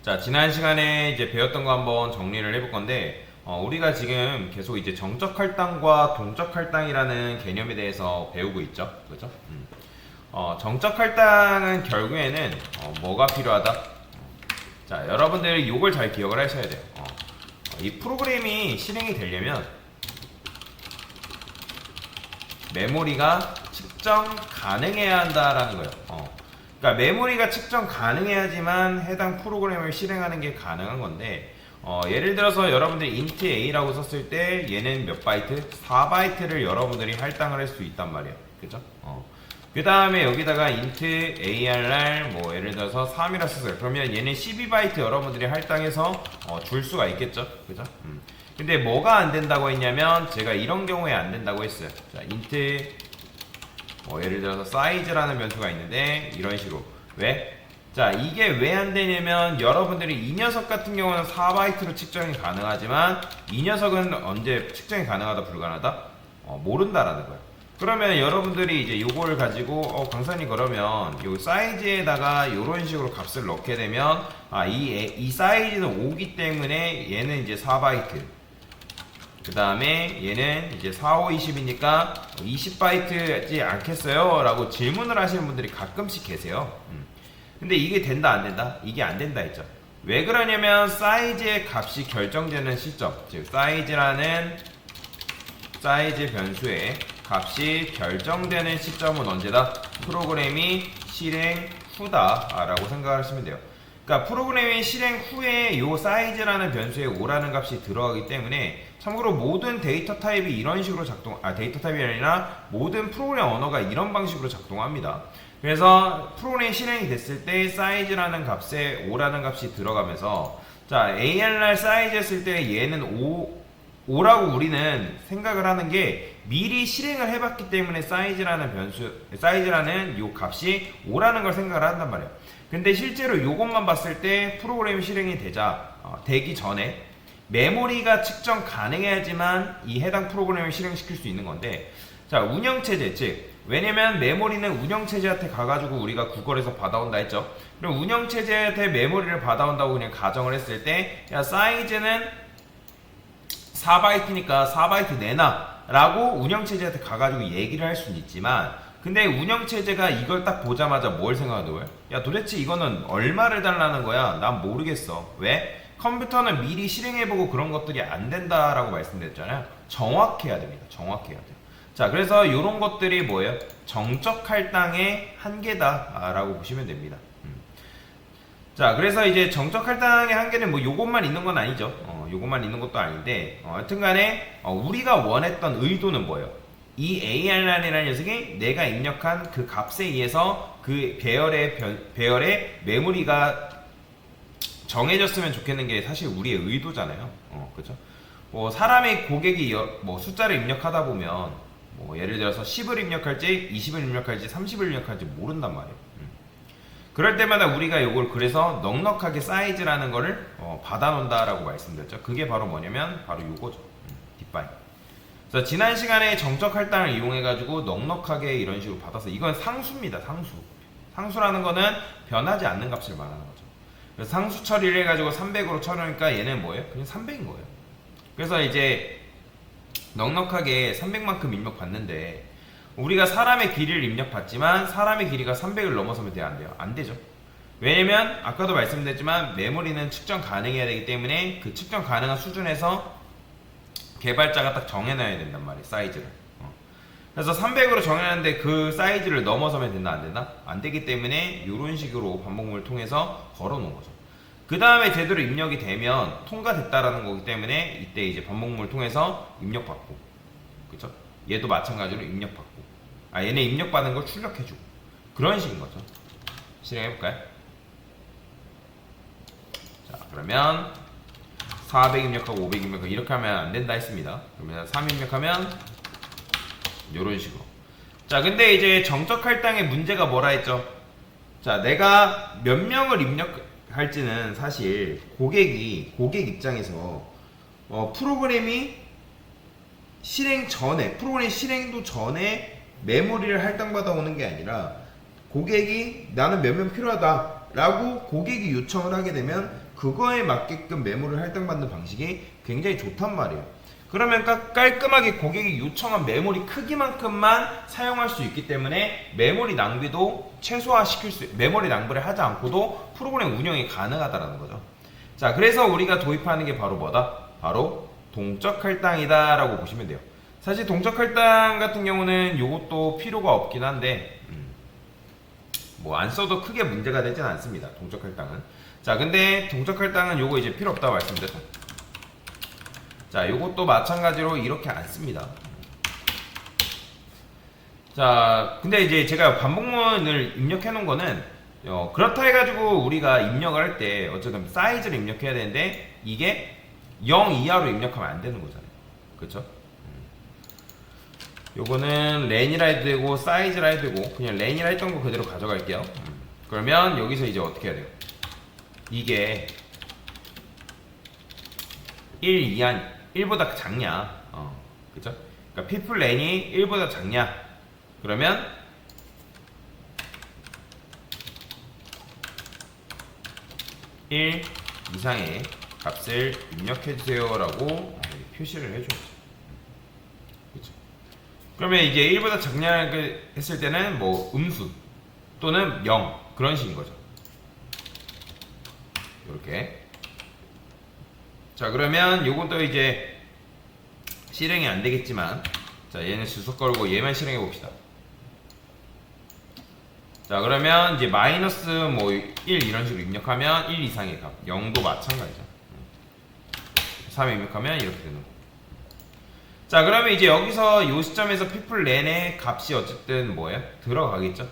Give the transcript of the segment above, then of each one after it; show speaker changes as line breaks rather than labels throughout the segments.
자, 지난 시간에 이제 배웠던 거 한번 정리를 해볼 건데, 우리가 지금 계속 이제 정적 할당과 동적 할당이라는 개념에 대해서 배우고 있죠. 그죠? 정적 할당은 결국에는 뭐가 필요하다? 자, 여러분들이 이걸 잘 기억을 하셔야 돼요. 이 프로그램이 실행이 되려면 메모리가 측정 가능해야 한다라는 거예요. 그러니까 메모리가 측정 가능해야지만 해당 프로그램을 실행하는 게 가능한 건데, 예를 들어서 여러분들이 int a라고 썼을 때 얘는 몇 바이트? 4바이트를 여러분들이 할당을 할 수 있단 말이에요. 그죠? 그 다음에 여기다가 int arr 뭐 예를 들어서 3이라 썼어요. 그러면 얘는 12바이트 여러분들이 할당해서 줄 수가 있겠죠. 그죠? 근데 뭐가 안 된다고 했냐면 제가 이런 경우에 안 된다고 했어요. 자, int 예를 들어서 사이즈라는 변수가 있는데 이런 식으로. 왜? 자, 이게 왜 안 되냐면 여러분들이 이 녀석 같은 경우는 4바이트로 측정이 가능하지만 이 녀석은 언제 측정이 가능하다 불가능하다? 모른다라는 거예요. 그러면 여러분들이 이제 요걸 가지고 강사님 그러면 요 사이즈에다가 이런 식으로 값을 넣게 되면 이 사이즈는 5기 때문에 얘는 이제 4바이트, 그 다음에 얘는 이제 4, 5, 20이니까 20바이트지 않겠어요? 라고 질문을 하시는 분들이 가끔씩 계세요. 근데 이게 된다 안 된다? 이게 안 된다 했죠. 왜 그러냐면 사이즈의 값이 결정되는 시점, 즉 사이즈라는 사이즈 변수의 값이 결정되는 시점은 언제다? 프로그램이 실행 후다 라고 생각하시면 돼요. 그러니까 프로그램이 실행 후에 이 사이즈라는 변수에 5라는 값이 들어가기 때문에, 참고로 모든 데이터 타입이 이런 식으로 데이터 타입이 아니라 모든 프로그램 언어가 이런 방식으로 작동합니다. 그래서 프로그램이 실행이 됐을 때 사이즈라는 값에 5라는 값이 들어가면서, 자, ARR 사이즈 했을 때 얘는 5라고 우리는 생각을 하는 게 미리 실행을 해봤기 때문에 사이즈라는 요 값이 5라는 걸 생각을 한단 말이에요. 근데 실제로 요것만 봤을 때 프로그램이 실행이 되기 전에 메모리가 측정 가능해야지만 이 해당 프로그램을 실행시킬 수 있는 건데, 자, 운영체제, 즉 왜냐면 메모리는 운영체제한테 가가지고 우리가 구글에서 받아온다 했죠. 그럼 운영체제한테 메모리를 받아온다고 그냥 가정을 했을 때, 야, 사이즈는 4바이트니까 4바이트 내놔 라고 운영체제한테 가가지고 얘기를 할 수는 있지만, 근데 운영체제가 이걸 딱 보자마자 뭘 생각하는 거야? 야, 도대체 이거는 얼마를 달라는 거야? 난 모르겠어. 왜? 컴퓨터는 미리 실행해보고 그런 것들이 안 된다라고 말씀드렸잖아요. 정확해야 됩니다. 정확해야 돼요. 자, 그래서 이런 것들이 뭐예요? 정적 할당의 한계다라고 보시면 됩니다. 자, 그래서 이제 정적 할당의 한계는 뭐 요것만 있는 건 아니죠. 요것만 있는 것도 아닌데, 여튼간에 우리가 원했던 의도는 뭐예요? 이 ARR이라는 녀석이 내가 입력한 그 값에 의해서 그 배열의 메모리가 정해졌으면 좋겠는 게 사실 우리의 의도잖아요. 그죠? 뭐 사람의 고객이 뭐 숫자를 입력하다 보면 뭐 예를 들어서 10을 입력할지 20을 입력할지 30을 입력할지 모른단 말이에요. 그럴 때마다 우리가 이걸 그래서 넉넉하게 사이즈라는 거를 받아놓는다라고 말씀드렸죠. 그게 바로 뭐냐면 바로 요거죠. 뒷바인. 그래서 지난 시간에 정적 할당을 이용해가지고 넉넉하게 이런 식으로 받아서, 이건 상수입니다. 상수. 상수라는 거는 변하지 않는 값을 말하는 거죠. 그래서 상수 처리를 해가지고 300으로 처리하니까 얘는 뭐예요? 그냥 300인 거예요. 그래서 이제 넉넉하게 300만큼 입력받는데, 우리가 사람의 길이를 입력받지만 사람의 길이가 300을 넘어서면 돼요? 안 돼요? 안 되죠. 왜냐면 아까도 말씀드렸지만 메모리는 측정 가능해야 되기 때문에 그 측정 가능한 수준에서 개발자가 딱 정해놔야 된단 말이에요. 사이즈를. 그래서 300으로 정해놨는데 그 사이즈를 넘어서면 된다 안 된다? 안 되기 때문에 이런 식으로 반복문을 통해서 걸어놓은 거죠. 그 다음에 제대로 입력이 되면 통과됐다라는 거기 때문에 이때 이제 반복문을 통해서 입력받고, 그쵸? 얘도 마찬가지로 입력받고, 얘네 입력받은 걸 출력해주고, 그런 식인 거죠. 실행해볼까요? 자, 그러면 400 입력하고 500 입력하고 이렇게 하면 안 된다 했습니다. 그러면 3 입력하면 이런 식으로. 자, 근데 이제 정적 할당의 문제가 뭐라 했죠? 자, 내가 몇 명을 입력할지는 사실 고객 입장에서 프로그램이 프로그램 실행도 전에 메모리를 할당받아 오는 게 아니라, 고객이 나는 몇 명 필요하다 라고 고객이 요청을 하게 되면 그거에 맞게끔 메모를 할당받는 방식이 굉장히 좋단 말이에요. 그러면 깔끔하게 고객이 요청한 메모리 크기만큼만 사용할 수 있기 때문에 메모리 낭비도 메모리 낭비를 하지 않고도 프로그램 운영이 가능하다는 거죠. 자, 그래서 우리가 도입하는 게 바로 뭐다? 바로 동적 할당이다 라고 보시면 돼요. 사실 동적 할당 같은 경우는 이것도 필요가 없긴 한데 뭐 안 써도 크게 문제가 되진 않습니다. 동적 할당은. 자, 근데 동적 할당은 요거 이제 필요 없다고 말씀드렸죠. 자, 요것도 마찬가지로 이렇게 안 씁니다. 자, 근데 이제 제가 반복문을 입력해 놓은 거는 그렇다 해가지고 우리가 입력을 할 때 어쨌든 사이즈를 입력해야 되는데 이게 0 이하로 입력하면 안 되는 거잖아요. 그쵸? 요거는 렌이라 해도 되고 사이즈라 해도 되고 그냥 렌이라 했던 거 그대로 가져갈게요. 그러면 여기서 이제 어떻게 해야 돼요? 이게 1 이하 1보다 작냐? 그쵸? 그러니까 people 렌이 1보다 작냐? 그러면 1 이상의 값을 입력해주세요 라고 표시를 해줘야죠. 그쵸? 그러면 이제 1보다 작냐를 했을 때는 뭐 음수 또는 0 그런 식인 거죠. 이렇게. 자, 그러면 요건 또 이제 실행이 안 되겠지만 자, 얘는 주소 걸고 얘만 실행해 봅시다. 자, 그러면 이제 마이너스 뭐 1 이런 식으로 입력하면 1 이상의 값 0도 마찬가지죠. 3 입력하면 이렇게 되는 거. 자, 그러면 이제 여기서 이 시점에서 people len의 값이 어쨌든 뭐예요? 들어가겠죠.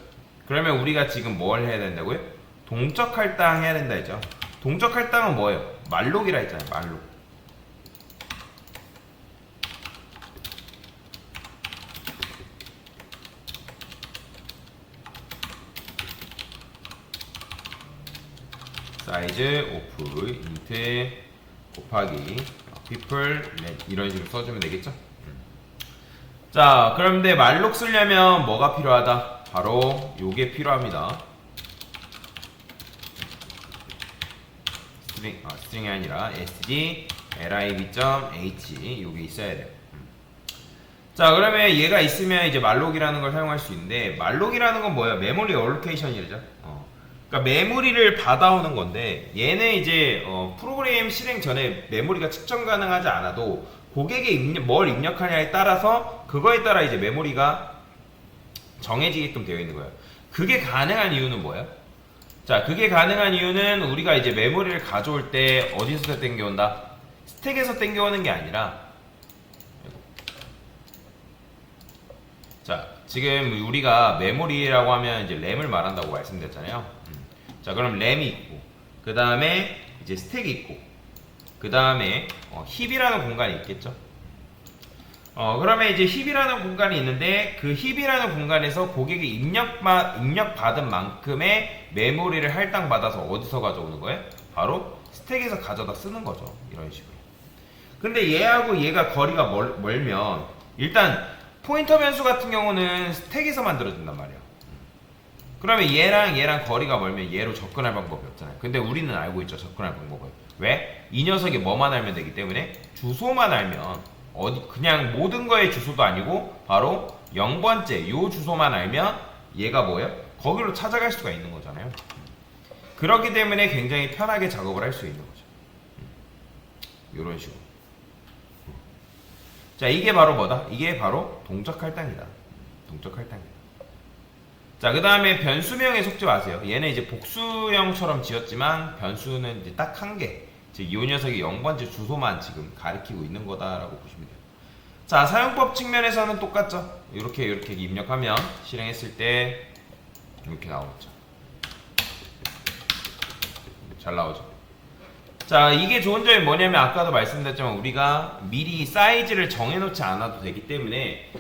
그러면 우리가 지금 뭘 해야 된다고요? 동적 할당 해야 된다 했죠. 동적 할당은 뭐예요? 말록이라 했잖아요. 말록. 사이즈 오프 인트 곱하기 people 이런 식으로 써주면 되겠죠. 자, 그런데 말록 쓰려면 뭐가 필요하다? 바로 요게 필요합니다. 스트링이 아니라 sd lib.h 요게 있어야 돼요. 자, 그러면 얘가 있으면 이제 말록이라는 걸 사용할 수 있는데 말록이라는 건 뭐야? 메모리 얼로케이션이죠. 그러니까 메모리를 받아오는 건데 얘는 이제 프로그램 실행 전에 메모리가 측정 가능하지 않아도 고객이 뭘 입력하냐에 따라서 그거에 따라 이제 메모리가 정해지게끔 되어 있는 거예요. 그게 가능한 이유는 뭐예요? 자, 그게 가능한 이유는 우리가 이제 메모리를 가져올 때 어디서 땡겨온다? 스택에서 땡겨오는 게 아니라 자, 지금 우리가 메모리라고 하면 이제 램을 말한다고 말씀드렸잖아요. 자, 그럼 램이 있고 그 다음에 이제 스택이 있고 그 다음에 힙이라는 공간이 있겠죠. 그러면 이제 힙이라는 공간이 있는데 그 힙이라는 공간에서 고객이 입력받은 만큼의 메모리를 할당받아서 어디서 가져오는 거예요? 바로 스택에서 가져다 쓰는 거죠. 이런 식으로. 근데 얘하고 얘가 거리가 멀면 일단 포인터 변수 같은 경우는 스택에서 만들어진단 말이에요. 그러면 얘랑 거리가 멀면 얘로 접근할 방법이 없잖아요. 근데 우리는 알고 있죠. 접근할 방법을. 왜? 이 녀석이 뭐만 알면 되기 때문에 주소만 알면 그냥 모든 거의 주소도 아니고 바로 0번째 요 주소만 알면 얘가 뭐예요? 거기로 찾아갈 수가 있는 거잖아요. 그렇기 때문에 굉장히 편하게 작업을 할 수 있는 거죠. 이런 식으로. 자, 이게 바로 뭐다? 이게 바로 동적 할당이다. 동적 할당이다. 자, 그 다음에 변수명에 속지 마세요. 얘는 이제 복수형처럼 지었지만 변수는 이제 딱 한 개. 즉, 이 녀석이 0번째 주소만 지금 가리키고 있는 거다라고 보시면 돼요. 자, 사용법 측면에서는 똑같죠. 이렇게 입력하면 실행했을 때 이렇게 나오죠. 잘 나오죠. 자, 이게 좋은 점이 뭐냐면 아까도 말씀드렸지만 우리가 미리 사이즈를 정해놓지 않아도 되기 때문에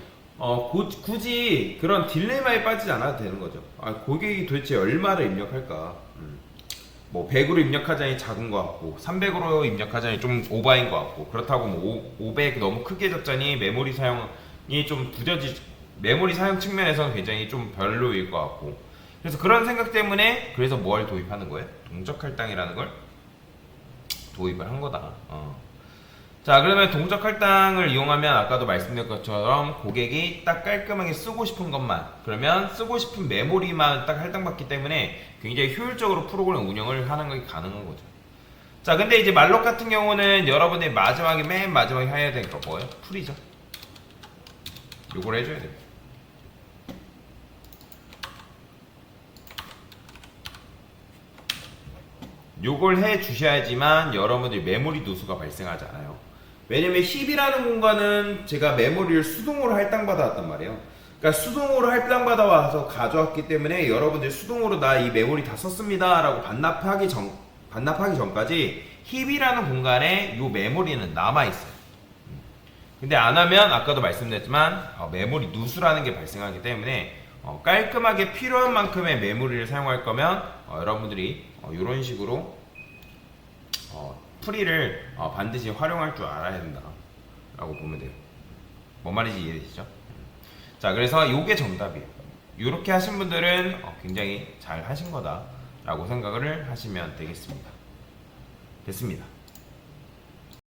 굳이 그런 딜레마에 빠지지 않아도 되는 거죠. 고객이 도대체 얼마를 입력할까? 뭐 100으로 입력하자니 작은 것 같고 300으로 입력하자니 좀 오버인 것 같고 그렇다고 뭐 500 너무 크게 잡자니 메모리 사용이 좀 메모리 사용 측면에서는 굉장히 좀 별로일 것 같고 그래서 그런 생각 때문에 그래서 뭘 도입하는 거예요? 동적 할당이라는 걸 도입을 한 거다. 자, 그러면 동적 할당을 이용하면 아까도 말씀드린 것처럼 고객이 딱 깔끔하게 쓰고 싶은 것만, 그러면 쓰고 싶은 메모리만 딱 할당받기 때문에 굉장히 효율적으로 프로그램 운영을 하는 것이 가능한 거죠. 자, 근데 이제 말록 같은 경우는 여러분들이 마지막에 맨 마지막에 해야 되는 거 뭐예요? 풀이죠. 요걸 해줘야 돼요. 요걸 해 주셔야지만 여러분들이 메모리 누수가 발생하지 않아요. 왜냐면 힙이라는 공간은 제가 메모리를 수동으로 할당받아 왔단 말이에요. 그러니까 수동으로 할당받아 와서 가져왔기 때문에 여러분들이 수동으로 나 이 메모리 다 썼습니다 라고 반납하기 전까지 힙이라는 공간에 이 메모리는 남아있어요. 근데 안 하면 아까도 말씀드렸지만 메모리 누수라는 게 발생하기 때문에 깔끔하게 필요한 만큼의 메모리를 사용할 거면 여러분들이 이런 식으로 프리를 반드시 활용할 줄 알아야 된다 라고 보면 돼요. 뭔 말인지 이해되시죠? 자, 그래서 이게 정답이에요. 이렇게 하신 분들은 굉장히 잘 하신 거다 라고 생각을 하시면 되겠습니다. 됐습니다.